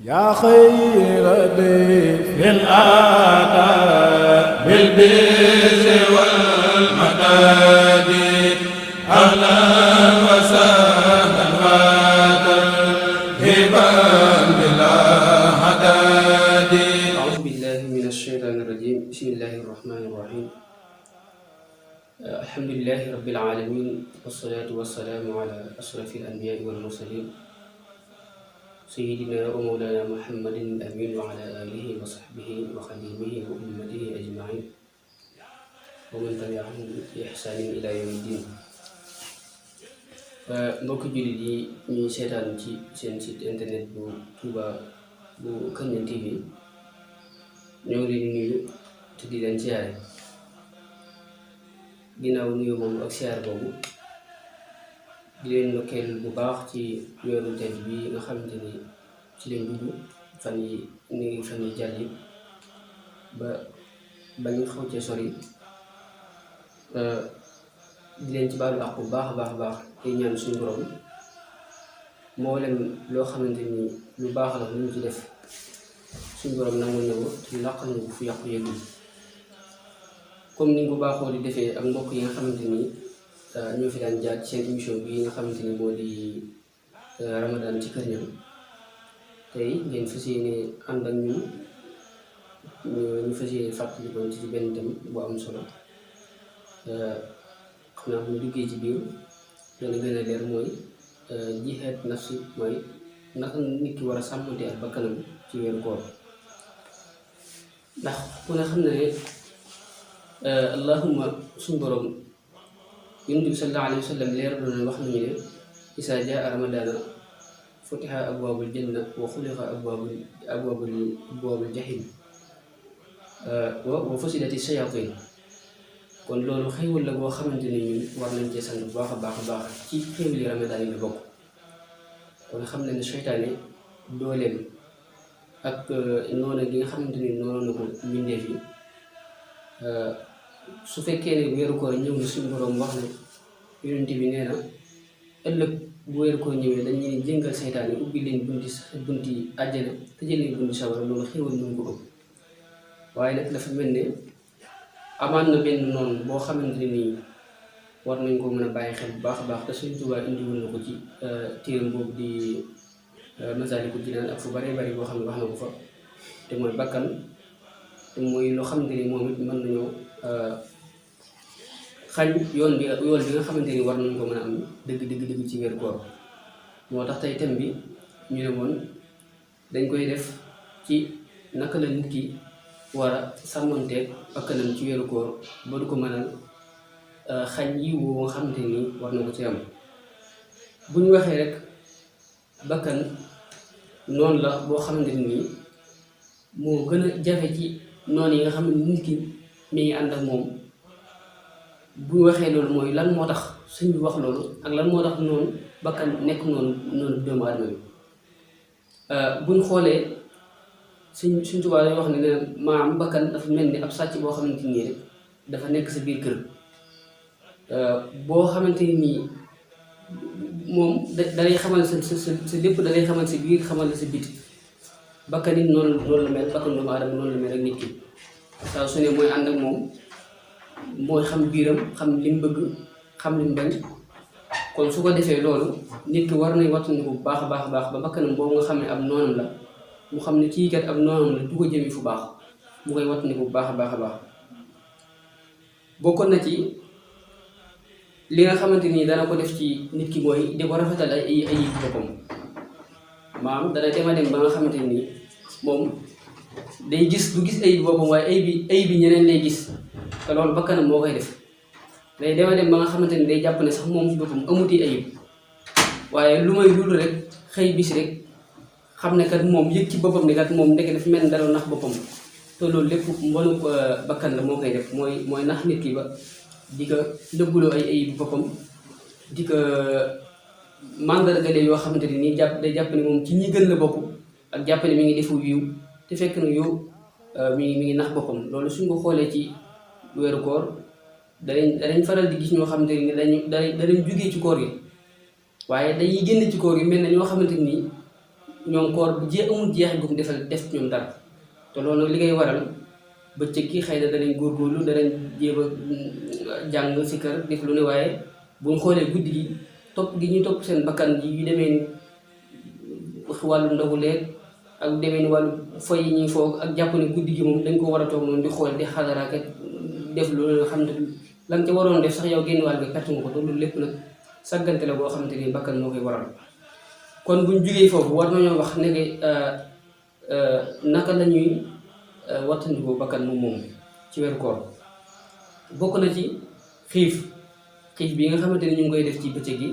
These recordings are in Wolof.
yaa xayra dayfin ataa bil birri wal madaadi ahlan wa sahlan wa tarhiban bilaa hadaadi. A'uuzu billaahi mina shaytaani rajiim. Bismillaahi rahmaani rahiim. Alhamdulillaahi rabbil aalamiin wassalaatu wassalaamu alaa ashrafil anbiyaa'i wal mursaliin sayyidinaa wa mawlaanaa Muhammadin al-amiin wa alaa aalihi wa sahbihi wa xadiimihi wa ummatihi ajmaiin wa man tabi'ahum bi ihsaanin ilaa yawmi ddiin. Mbokki jullit yi ñuy seetaan ci seen site internet bu Touba bu Kër Niang TV ñoo ngi leen di nuyu te di leen siyaare. Ginnaaw nuyu boobu ak siyaare boobu di leen ndokkeel bu baax ci weeru tedd bi nga xamante ni ci leen dugg fan yi jàll yi ba bañ xaw cee sori, di leen ci baalu àq bu baax a baax te ñaan suñu borom mboolem loo xamante ni lu baax la lu ñu ci def suñu borom nangul na ko te làqal na ko fu yàqu yëgul. comme ni nga ko baaxoo di defee ak mbokk yi nga xamante ni ñoo fi daan jaar ci seen émission bi nga xamante ni moo di Ramadan ci Kër Niang, tey ngeen fas yéene ànd ak ñun ñu fas yéene fàttali ko ci benn thème bu am solo. xam naa bu ñu duggee ci biir dana gën a leer mooy jihaad nafsi, mooy naka nit ki war a sàmmante ak bakkanam ci weeru koor. ndax ku ne xam na ne allahumma suñu borom yonent bi sallallahu alayhi wa sallam leer doon wax nañu ne isaa jaa ramadana futiha abwaabul janna wa xuliqa abwaabul jahim wa fusidati shayatin. kon loolu xéewal la boo xamante ne ñun war nañ cee sant bu baax a baax ci xéewali ramadan yi la bokk. kon xam na ne seytaane dooleem ak noonu gi nga xamante ni noonu na ko mbindeef yi, su fekkee ne weeru koor ñëw na suñu borom wax ne yonent bi nee na ëllëg bu weeru koor ñëwee dañuy jëngal seytaane ubbi leen bunti àjjana tëjal leen bunti sawara. loolu xéewal ñu ko ëpp. waaye nag dafa mel ne amaan na benn noonu boo xamante ne nii war nañ ko mën a bàyyi xel bu baax a baax te Sëriñ Tuubaa indiwoon na ko ci téeram boobu di Masaalikul Jinaan ak fu bari boo xam ne wax na ko fa, te mooy bakkan. te mooy loo xamante ni moom it mën nañoo xañ yoon bi nga xamante ni war nañ ko mën a am dëgg ci weeru koor. moo tax tey thème bi ñu ne woon dañ koy def ci naka la nit ki war a sàmmanteeg bakkanam ci weeru koor ba du ko mënal xañ yi woo nga xamante ni war na ko ci am. bu ñu waxee rek bakkan noonu la boo xamante ni moo gën a jafe ci noonu yi nga xam ne nit ki mi ngi ànd ak moom. bu ñu waxee loolu mooy lan moo tax suñ bi wax loolu ak lan moo tax noonu bakkan nekk noonu doomu aadama bi. buñ xoolee suñ tubaab lay wax ne maam bakkan dafa mel ni ab sàcc boo xamante nii rek dafa nekk sa biir kër. boo xamante nii moom dalay xamal sa lépp, dalay xamal sa biir xamal la sa biti. bakkan it noonu la mel, bakkan doomu aadama noonu la mel rek nit ki saa su ne mooy ànd ak moom, mooy xam biiram, xam li mu bëgg, xam li mu bañ. kon su ko defee loolu nit ki war nañ wattandiku bu baax a baax ba bakkanam boobu nga xam ne ab noonam la, mu xam ne kii kat ab noonam la du ko jëmi fu baax, mu koy wattandiku bu baax a baax. bokkoon na ci li nga xamante ni dana ko def ci nit ki mooy di ko rafetal ay boppam. maam dana dem ba nga xamante ni moom du gis ayib boppam, waaye ayib bi ñeneen lay gis. te loolu bakkanam moo koy def. day dem ba nga xamante ni day jàpp ne sax moom ci boppam amuti ayib, waaye lu may dul rek xëy bis rek xam ne kat moom yëg ci boppam ne kat moom ndeke dafa mel ni dara nax boppam. te loolu lépp mbonu bakkan la moo koy def, mooy nax nit ki ba di ko dëgguloo ay ayib boppam, di ko mandargale yoo xamante ni nii day jàpp ne moom ci ñi gën la bokk, ak jàpp ne mi ngi defu yiw te fekk na yow mi ngi nax boppam. loolu suñ ko xoolee ci weeru koor danañ faral di gis ñoo xamante ni danañ jugee ci koor gi, waaye dañuy génn ci koor gi mel na ñoo xamante ni ñoom koor bu amul jeex gum def ñoom dara te loolu nag li ngay waral bëccëg gi xëy na danañ góorgóorlu danañ jéem a jàng si kër def lu ne waaye buñ xoolee guddi gi topp gi ñuy topp seen bakkan ji yu demee ni wàllu ndogu leeg ak demee ni wàllu foy yi ñuy foog ak jàpp ne guddi gi moom dañ ko war a toog noonu di xool di xadaraaka def loolu nga xam ne lan ca waroon def sax yow génn wàll nga perte nga ko te loolu lépp nag sàggante la boo xamante ni bakkan moo koy waral kon buñ jugee foofu war nañoo wax ne naka la ñuy wattandikoo bakkan moom ci weeru koor bokk na ci xiif bi nga xamante ni ñu ngi koy def ci bëccëg gi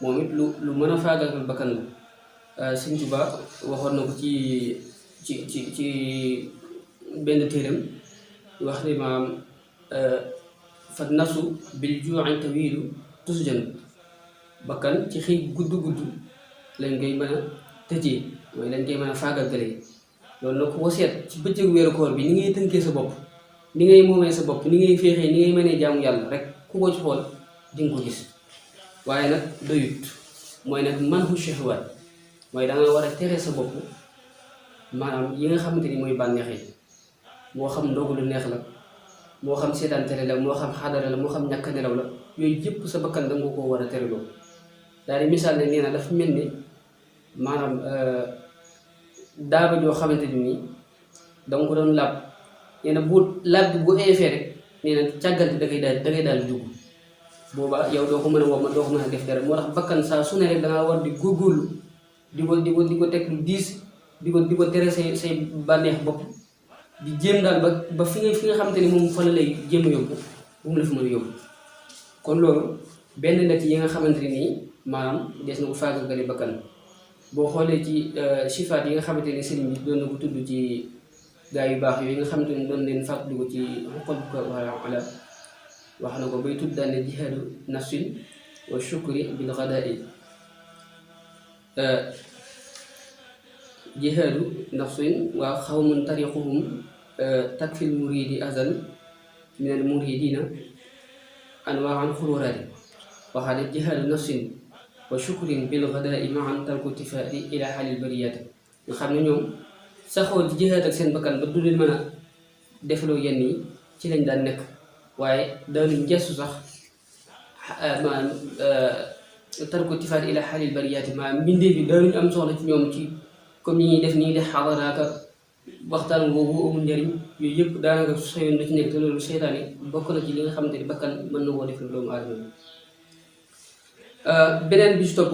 moom it lu mën a faagaagal bakkan la Sëñ Tuubaa waxoon na ko ci benn téeram wax ne maam fa nasu bil juu'i tawiilu tusjanu bakkan ci xiif gudd lañ koy mën a tëjee mooy lañ koy mën a faagaagalee loolu nag ko seet ci bëccëgu weeru koor bi ni ngay tënkee sa bopp ni ngay moomee sa bopp ni ngay féexee ni ngay mënee jaamu yàlla rek ku ko ci xool di nga ko gis waaye nag doyut mooy nag manhu shahwaat mooy da nga war a tere sa bopp maanaam yi nga xamante ni mooy bànneex yi moo xam ndogu lu neex la moo xam seetaan tere la moo xam xadara la moo xam ñàkk nelaw la yooyu yëpp sa bakkan da nga koo war a tere loolu daal di misaal ne nee na dafa mel ni maanaam daaba joo xamante ni nii danga ko doon laab nee na bu laab bi bu eefee rek nee na càggante da ngay daal dugg booba yow doo ko mën a woo doo ko mën a def dara moo tax bakkan saa su ne rek dangaa war di góorgóorlu di ko teg lu diis di ko tere say bànneex bopp di jéem daal ba fi nga xamante ni moom fa la lay jéem a yóbbu bu mu la fi mën a yóbbu kon loolu benn la ci yi nga xamante nii maanaam des na ko faagagale bakkan boo xoolee ci sifaat yi nga xamante ni sëriñ bi doon na ko tudd ci gaa yu baax yooyu nga xamante ni doon leen fàttali ko ci xoqal bu ko ala wax na ko bay tudd daal ne jihaadu nafsin wa shukri bil ghadaa'i jihaadu nafsin waa xawmun tariquhum takfil muridi azal min al muridina anwaan xururaati waxaale jihaadu nafsin wa shukrin bil ghadaa'i maan tarku tifaati ila xalil bariyaati nga xam ne ñoom saxoo di jihaad ak seen bakkan ba du leen mën a defloo yenn yi ci lañ daan nekk waaye daanuñ gestu sax maanaam tarku tifaati ila xalil bariyaati maanaam mbindee bi daanuñ am soxla ci ñoom ci comme ni ñuy def nii de xadaraaka waxtaan boobu amul njariñ yooyu yëpp daanaka sa yoon da ci nekk te loolu seytaane bokk na ci li nga xamante ni bakkan mën na koo def doomu aadama beneen bi ci topp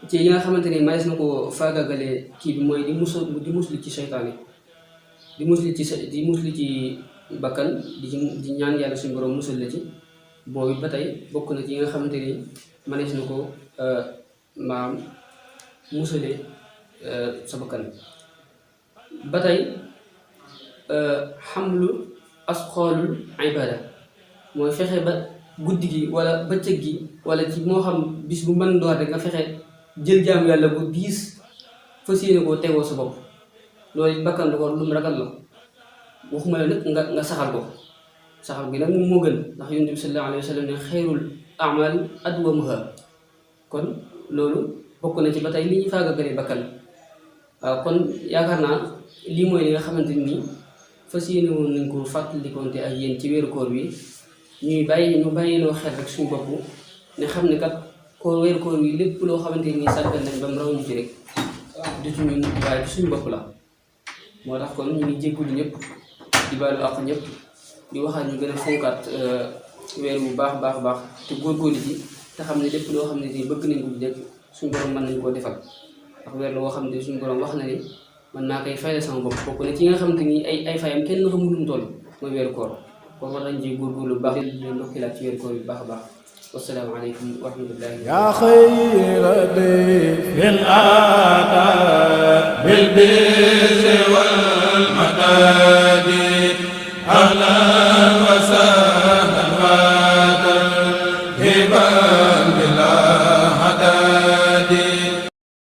ci yi nga xamante ni manees na ko faagagalee kii bi mooy di musli ci seytaane di musli ci bakkan di ñaan yàlla suñu borom musal la ci boobu ba tey bokk na ci yi nga xamante ni manees na ko maam musalee sa bakkan ba tey xamlu asqaalul ibada mooy fexe ba guddi gi wala bëccëg gi wala ci moo xam bis bu mën doon rek nga fexe jël jaamu yàlla bu diis fas yéene koo tegoo sa bopp loolu it bakkan lu ko lu mu ragal la waxuma la nag nga saxal ko saxal gi nag moom moo gën ndax yonent bi sallallahu alayhi wa sallam ne xayrul amal adwamuha kon loolu bokk na ci ba tey li ñuy faagagale bakkan waaw kon yaakaar naa lii mooy li nga xamante ni fas yéene woon nañ ko fàttalikoonte ak yéen ci weeru koor bi ñu bàyyiloo xel rek suñu bopp ne xam ne kat weeru koor bi lépp loo xamante ni sàggal nañ ba mu raw ñu ci rek du ci ñun waaye ci suñu bopp la moo tax kon ñu ngi jéggulu ñëpp di baalu àq ñëpp di waxaat ñu gën a fonkaat weer bu baax te góorgóorlu ci te xam ne lépp loo xam ne ni bëgg nañ ko ci def suñu borom mën nañ koo defal ndax weer la woo xam ne suñu borom wax na ni man naa koy fayal sama bopp bokk na ci nga xamante ni ay fayam kenn xamul lu mu toll mooy weeru koor kon war nañ ci góorgóorlu bu baax di leen ndokkilaat ci weeru koor bi baax a baax wassalaamu aleykum wa rahmatullahi yaa xayra dayfin ataa bil birri wal